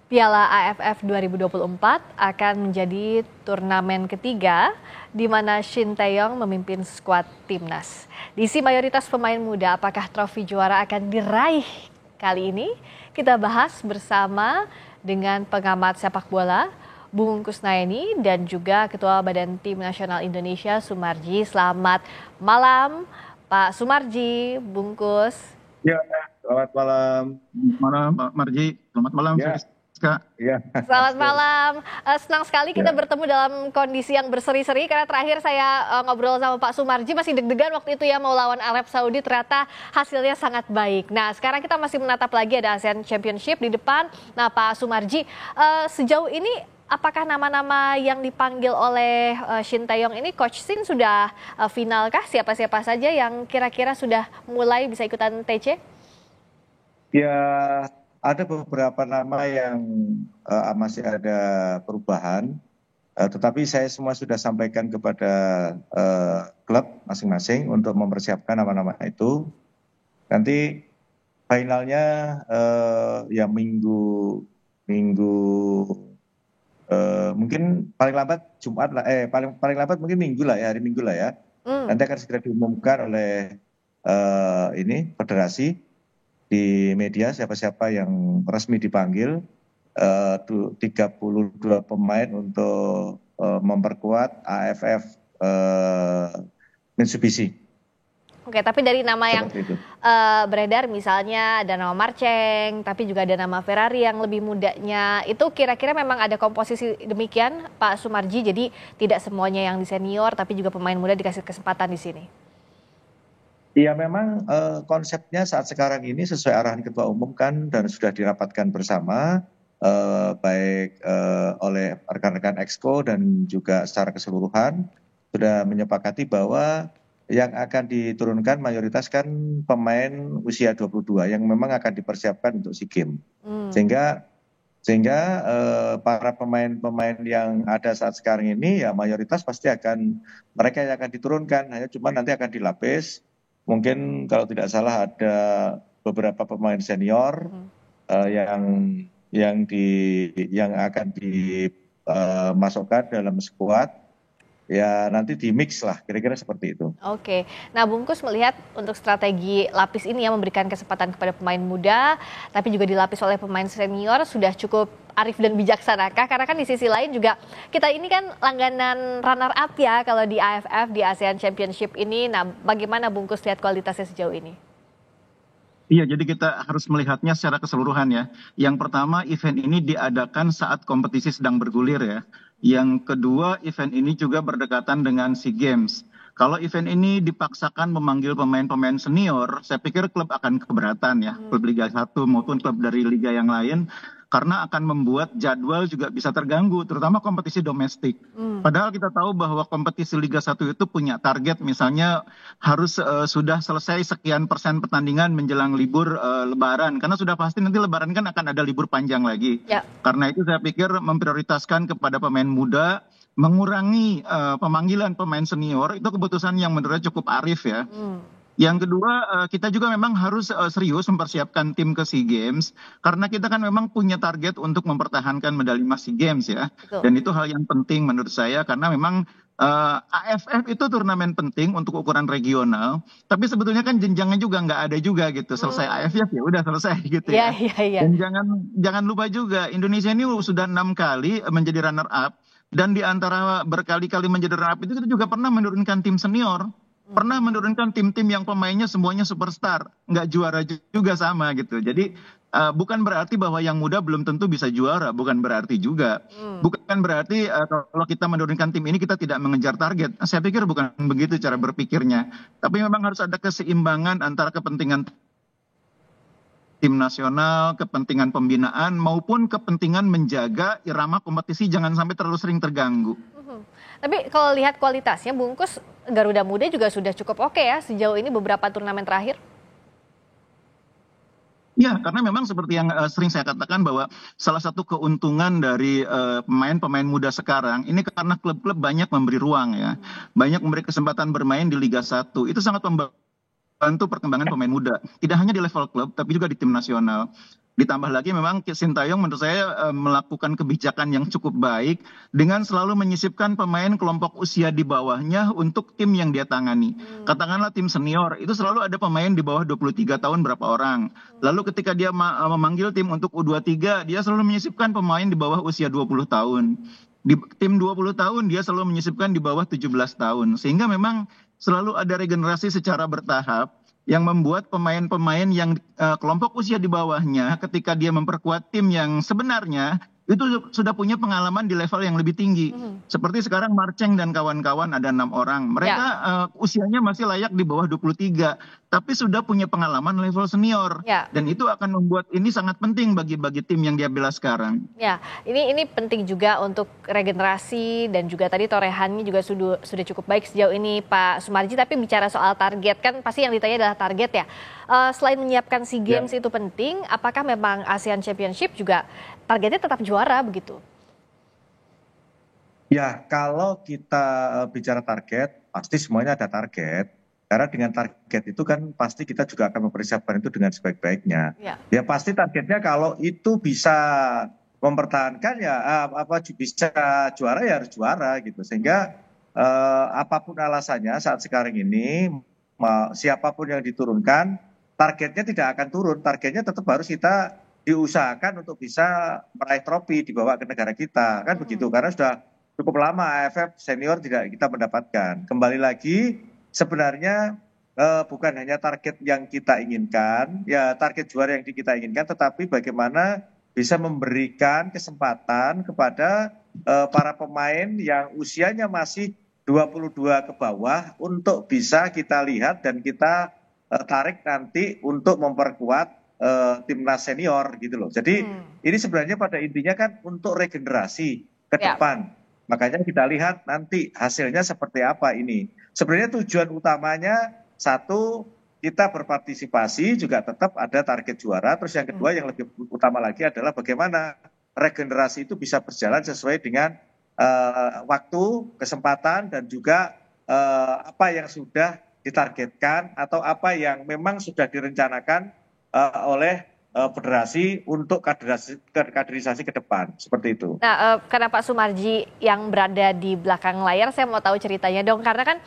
Piala AFF 2024 akan menjadi turnamen ketiga di mana Shin Tae-yong memimpin skuad timnas. Diisi mayoritas pemain muda, apakah trofi juara akan diraih kali ini? Kita bahas bersama dengan pengamat sepak bola, Bung Kusnaini, dan juga Ketua Badan Tim Nasional Indonesia, Sumarji. Selamat malam, Pak Sumarji, Bungkus. Ya, selamat malam. Malam Pak Marji, selamat malam Ya. Siska. Ya. Selamat malam. Senang sekali kita bertemu dalam kondisi yang berseri-seri karena terakhir saya ngobrol sama Pak Sumarji masih deg-degan waktu itu ya mau lawan Arab Saudi, ternyata hasilnya sangat baik. Nah, sekarang kita masih menatap lagi ada ASEAN Championship di depan. Nah, Pak Sumarji, sejauh ini apakah nama-nama yang dipanggil oleh Shin Tae-yong ini, Coach Shin sudah finalkah? Siapa-siapa saja yang kira-kira sudah mulai bisa ikutan TC? Ya, ada beberapa nama yang masih ada perubahan, tetapi saya semua sudah sampaikan kepada klub masing-masing untuk mempersiapkan nama-nama itu. Nanti finalnya ya minggu mungkin paling lambat Jumat lah, paling lambat mungkin Minggu lah ya, hari Minggu lah ya. Nanti akan segera diumumkan oleh ini federasi di media siapa-siapa yang resmi dipanggil, 32 pemain untuk memperkuat AFF Mitsubishi. Oke, tapi dari nama yang beredar misalnya ada nama Marcheng, tapi juga ada nama Ferrari yang lebih mudanya. Itu kira-kira memang ada komposisi demikian, Pak Sumarji. Jadi tidak semuanya yang di senior, tapi juga pemain muda dikasih kesempatan di sini. Iya, memang konsepnya saat sekarang ini sesuai arahan Ketua Umum kan dan sudah dirapatkan bersama baik oleh rekan-rekan Exco dan juga secara keseluruhan sudah menyepakati bahwa yang akan diturunkan mayoritas kan pemain usia 22 yang memang akan dipersiapkan untuk SEA Games. Sehingga para pemain-pemain yang ada saat sekarang ini ya mayoritas pasti mereka yang akan diturunkan, hanya cuma nanti akan dilapis. Mungkin kalau tidak salah ada beberapa pemain senior yang akan dimasukkan dalam skuad. Ya nanti di mix lah, kira-kira seperti itu. Oke, nah Bungkus melihat untuk strategi lapis ini yang memberikan kesempatan kepada pemain muda, tapi juga dilapis oleh pemain senior sudah cukup arif dan bijaksana kah? Karena kan di sisi lain juga kita ini kan langganan runner up ya kalau di AFF, di ASEAN Championship ini. Nah, bagaimana Bungkus lihat kualitasnya sejauh ini? Iya, jadi kita harus melihatnya secara keseluruhan ya. Yang pertama, event ini diadakan saat kompetisi sedang bergulir ya. Yang kedua, event ini juga berdekatan dengan SEA Games. Kalau event ini dipaksakan memanggil pemain-pemain senior, saya pikir klub akan keberatan ya. Klub Liga 1 maupun klub dari liga yang lain. Karena akan membuat jadwal juga bisa terganggu, terutama kompetisi domestik. Padahal kita tahu bahwa kompetisi Liga 1 itu punya target, misalnya harus sudah selesai sekian persen pertandingan menjelang libur Lebaran. Karena sudah pasti nanti Lebaran kan akan ada libur panjang lagi. Ya. Karena itu saya pikir memprioritaskan kepada pemain muda, mengurangi pemanggilan pemain senior, itu keputusan yang menurut saya cukup arif ya. Yang kedua, kita juga memang harus serius mempersiapkan tim ke SEA Games. Karena kita kan memang punya target untuk mempertahankan medali emas SEA Games ya. Betul. Dan itu hal yang penting menurut saya. Karena memang AFF itu turnamen penting untuk ukuran regional. Tapi sebetulnya kan jenjangnya juga nggak ada juga gitu. Selesai AFF ya udah selesai gitu ya. Dan jangan lupa juga Indonesia ini sudah 6 kali menjadi runner up. Dan di antara berkali-kali menjadi runner up itu kita juga pernah menurunkan tim senior. Pernah menurunkan tim-tim yang pemainnya semuanya superstar, nggak juara juga sama gitu. Jadi bukan berarti bahwa yang muda belum tentu bisa juara, bukan berarti juga. Bukan berarti kalau kita menurunkan tim ini kita tidak mengejar target. Saya pikir bukan begitu cara berpikirnya. Tapi memang harus ada keseimbangan antara kepentingan tim nasional, kepentingan pembinaan, maupun kepentingan menjaga irama kompetisi jangan sampai terlalu sering terganggu. Tapi kalau lihat kualitasnya, Bungkus, Garuda Muda juga sudah cukup oke ya sejauh ini beberapa turnamen terakhir. Ya, karena memang seperti yang sering saya katakan bahwa salah satu keuntungan dari pemain-pemain muda sekarang ini karena klub-klub banyak memberi ruang ya, banyak memberi kesempatan bermain di Liga 1. Itu sangat membantu perkembangan pemain muda, tidak hanya di level klub tapi juga di tim nasional. Ditambah lagi memang Sintayong menurut saya melakukan kebijakan yang cukup baik dengan selalu menyisipkan pemain kelompok usia di bawahnya untuk tim yang dia tangani. Katakanlah tim senior, itu selalu ada pemain di bawah 23 tahun berapa orang. Lalu ketika dia memanggil tim untuk U23, dia selalu menyisipkan pemain di bawah usia 20 tahun. Di tim 20 tahun dia selalu menyisipkan di bawah 17 tahun. Sehingga memang selalu ada regenerasi secara bertahap yang membuat pemain-pemain yang kelompok usia di bawahnya ketika dia memperkuat tim yang sebenarnya itu sudah punya pengalaman di level yang lebih tinggi. Seperti sekarang Marceng dan kawan-kawan ada 6 orang. Mereka usianya masih layak di bawah 23, tapi sudah punya pengalaman level senior. Dan itu akan membuat ini sangat penting bagi tim yang dia bela sekarang. Ya, ini penting juga untuk regenerasi dan juga tadi torehannya juga sudah cukup baik sejauh ini Pak Sumarji. Tapi bicara soal target kan pasti yang ditanya adalah target ya. Selain menyiapkan SEA Games itu penting, apakah memang ASEAN Championship juga targetnya tetap juara begitu? Ya, kalau kita bicara target, pasti semuanya ada target. Karena dengan target itu kan pasti kita juga akan mempersiapkan itu dengan sebaik-baiknya. Ya pasti targetnya kalau itu bisa mempertahankan ya bisa juara ya harus juara gitu. Sehingga apapun alasannya saat sekarang ini siapapun yang diturunkan targetnya tidak akan turun. Targetnya tetap harus kita diusahakan untuk bisa meraih trofi dibawa ke negara kita kan begitu. Karena sudah cukup lama AFF senior tidak kita mendapatkan. Kembali lagi sebenarnya bukan hanya target yang kita inginkan, ya target juara yang kita inginkan, tetapi bagaimana bisa memberikan kesempatan kepada para pemain yang usianya masih 22 ke bawah untuk bisa kita lihat dan kita tarik nanti untuk memperkuat timnas senior gitu loh. Jadi ini sebenarnya pada intinya kan untuk regenerasi ke depan. Makanya kita lihat nanti hasilnya seperti apa ini. Sebenarnya tujuan utamanya satu, kita berpartisipasi juga tetap ada target juara. Terus yang kedua yang lebih utama lagi adalah bagaimana regenerasi itu bisa berjalan sesuai dengan waktu, kesempatan dan juga apa yang sudah ditargetkan atau apa yang memang sudah direncanakan oleh federasi untuk kaderisasi ke depan, seperti itu. Nah, karena Pak Sumarji yang berada di belakang layar, saya mau tahu ceritanya dong. Karena kan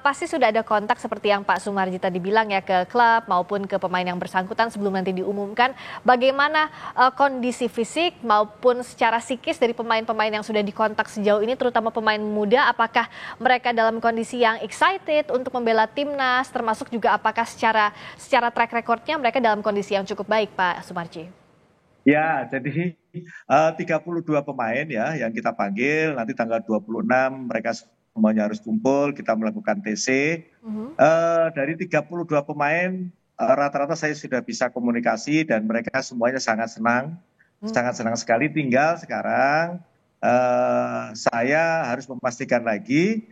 pasti sudah ada kontak seperti yang Pak Sumarji tadi bilang ya ke klub maupun ke pemain yang bersangkutan sebelum nanti diumumkan. Bagaimana kondisi fisik maupun secara psikis dari pemain-pemain yang sudah dikontak sejauh ini, terutama pemain muda, apakah mereka dalam kondisi yang excited untuk membela timnas, termasuk juga apakah secara track recordnya mereka dalam kondisi yang cukup baik, Pak Sumarji? Ya, jadi 32 pemain ya yang kita panggil, nanti tanggal 26 mereka semuanya harus kumpul, kita melakukan TC. Dari 32 pemain, rata-rata saya sudah bisa komunikasi dan mereka semuanya sangat senang sekali. Tinggal sekarang saya harus memastikan lagi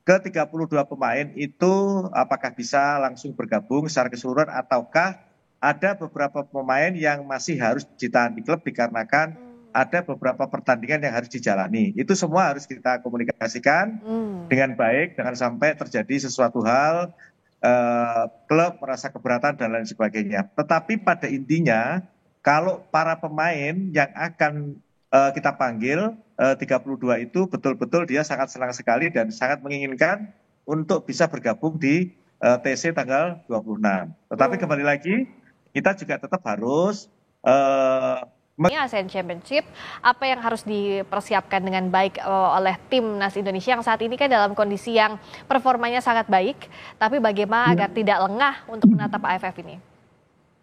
ke 32 pemain itu apakah bisa langsung bergabung secara keseluruhan ataukah ada beberapa pemain yang masih harus ditahan di klub dikarenakan ada beberapa pertandingan yang harus dijalani. Itu semua harus kita komunikasikan dengan baik, jangan sampai terjadi sesuatu hal, klub merasa keberatan dan lain sebagainya. Tetapi pada intinya, kalau para pemain yang akan kita panggil, 32 itu betul-betul dia sangat senang sekali dan sangat menginginkan untuk bisa bergabung di TC tanggal 26. Tetapi kembali lagi, kita juga tetap harus ASEAN Championship, apa yang harus dipersiapkan dengan baik oleh timnas Indonesia yang saat ini kan dalam kondisi yang performanya sangat baik, tapi bagaimana agar tidak lengah untuk menatap AFF ini?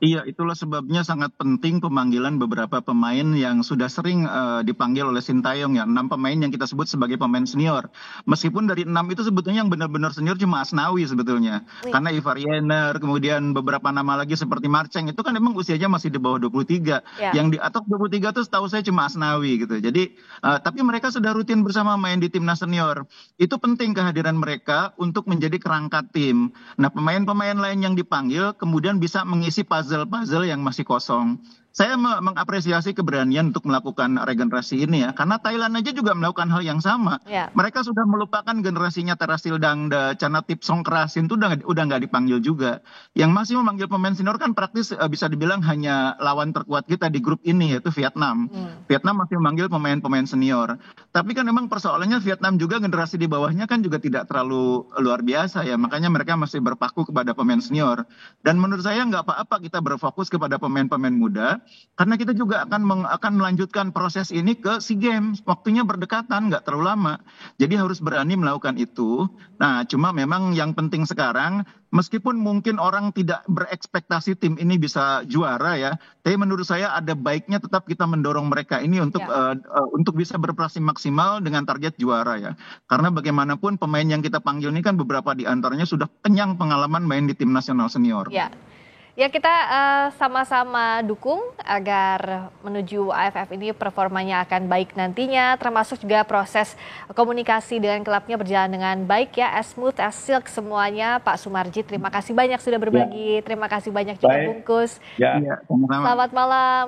Iya, itulah sebabnya sangat penting pemanggilan beberapa pemain yang sudah sering dipanggil oleh Sintayong ya. 6 pemain yang kita sebut sebagai pemain senior. Meskipun dari 6 itu sebetulnya yang benar-benar senior cuma Asnawi sebetulnya. Karena Ivar Yener, kemudian beberapa nama lagi seperti Marceng, itu kan memang usianya masih di bawah 23. Yang di atas 23 itu setahu saya cuma Asnawi gitu. Jadi, tapi mereka sudah rutin bersama main di timnas senior. Itu penting kehadiran mereka untuk menjadi kerangka tim. Nah, pemain-pemain lain yang dipanggil kemudian bisa mengisi puzzle yang masih kosong. Saya mengapresiasi keberanian untuk melakukan regenerasi ini ya, karena Thailand aja juga melakukan hal yang sama. Ya. Mereka sudah melupakan generasinya Terasil Dangda, Canatip Songkrasin itu udah nggak dipanggil juga. Yang masih memanggil pemain senior kan praktis bisa dibilang hanya lawan terkuat kita di grup ini yaitu Vietnam. Vietnam masih memanggil pemain-pemain senior. Tapi kan memang persoalannya Vietnam juga generasi di bawahnya kan juga tidak terlalu luar biasa ya, makanya mereka masih berpaku kepada pemain senior. Dan menurut saya nggak apa-apa kita berfokus kepada pemain-pemain muda. Karena kita juga akan melanjutkan proses ini ke SEA Games. Waktunya berdekatan, nggak terlalu lama. Jadi harus berani melakukan itu. Nah, cuma memang yang penting sekarang, meskipun mungkin orang tidak berekspektasi tim ini bisa juara ya, tapi menurut saya ada baiknya tetap kita mendorong mereka ini untuk bisa berprestasi maksimal dengan target juara ya. Karena bagaimanapun pemain yang kita panggil ini kan beberapa di antaranya sudah kenyang pengalaman main di tim nasional senior. Ya. Ya, kita sama-sama dukung agar menuju AFF ini performanya akan baik nantinya, termasuk juga proses komunikasi dengan klubnya berjalan dengan baik ya, as smooth as silk semuanya. Pak Sumarji, terima kasih banyak sudah berbagi, terima kasih banyak juga Bungkus. Ya, sama-sama. Selamat malam.